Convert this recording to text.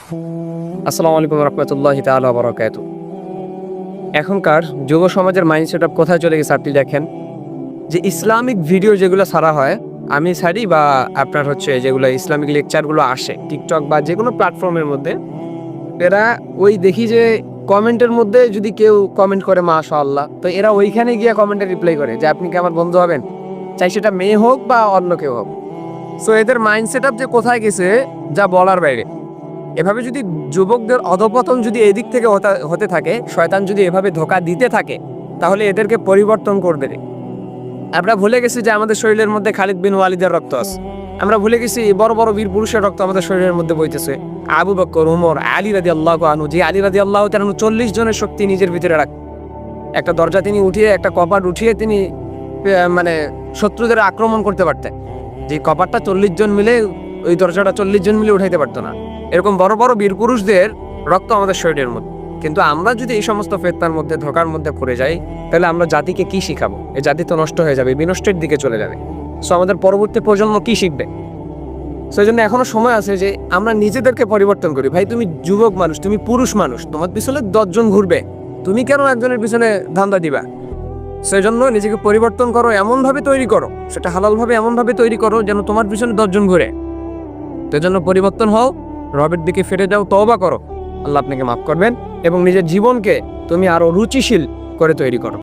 আসসালামু আলাইকুম রহমতুল্লাহি তাআলা ওয়া বারাকাতুহু। এখনকার যুব সমাজের মাইন্ডসেট আপ কোথায় চলে গেছে আপনি দেখেন, যে ইসলামিক ভিডিও যেগুলো ছাড়া হয়, আমি ছাড়ি বা আপনার হচ্ছে যেগুলো ইসলামিক লেকচারগুলো আসে টিকটক বা যে কোনো প্ল্যাটফর্মের মধ্যে, এরা ওই দেখি যে কমেন্টের মধ্যে যদি কেউ কমেন্ট করে মাশাআল্লাহ, তো এরা ওইখানে গিয়ে কমেন্টে রিপ্লাই করে যে আপনি কি আমার বন্ধু হবেন, চাই সেটা মেয়ে হোক বা অন্য কেউ হোক। সো এদের মাইন্ডসেট আপ যে কোথায় গেছে যা বলার বাইরে। এভাবে যদি যুবকদের অধপতন যদি এদিক থেকে হতে থাকে, শয়তান যদি এভাবে ধোকা দিতে থাকে, তাহলে এদেরকে পরিবর্তন করবে। আমরা ভুলে গেছি যে আমাদের শরীরের মধ্যে খালিদ বিন ওয়ালিদের রক্ত আছে। আমরা ভুলে গেছি বড় বড় বীর পুরুষের রক্ত আমাদের শরীরের মধ্যে বইতেছে। আবু বকর, উমর, আলী রাদিয়াল্লাহু আনহু, যে আলী রাদিয়াল্লাহু তাআলা 40 জনের শক্তি নিজের ভিতরে রাখ, একটা দরজা তিনি উঠিয়ে, একটা কপাট উঠিয়ে তিনি মানে শত্রুদের আক্রমণ করতে পারতেন। যে কপাটটা 40 জন মিলে, ওই দরজাটা 40 জন মিলে উঠাইতে পারতো না। এরকম বড় বড় বীর পুরুষদের রক্ত আমাদের শরীরের মধ্যে। কিন্তু আমরা যদি এই সমস্ত ফেতনার মধ্যে, ধোকার মধ্যে পড়ে যাই, তাহলে আমরা জাতিকে কি শিখাবো? এই জাতি তো নষ্ট হয়ে যাবে, বিনষ্টের দিকে চলে যাবে। সো আমাদের পরবর্তী প্রজন্ম কি শিখবে? সেই জন্য এখনো সময় আছে যে আমরা নিজেদেরকে পরিবর্তন করি। ভাই, তুমি যুবক মানুষ, তুমি পুরুষ মানুষ, তোমার পিছনে 10 জন ঘুরবে, তুমি কেন একজনের পিছনে ধান্দা দিবা? সেই জন্য নিজেকে পরিবর্তন করো, এমনভাবে তৈরি করো, সেটা হালালভাবে এমনভাবে তৈরি করো যেন তোমার পিছনে 10 জন ঘুরে। সেই জন্য পরিবর্তন হও, রবের দিকে ফিরে যাও, তওবা করো, আল্লাহ আপনাকে মাফ করবেন, এবং নিজের জীবনকে তুমি আরো রুচিশীল করে তৈরি করো।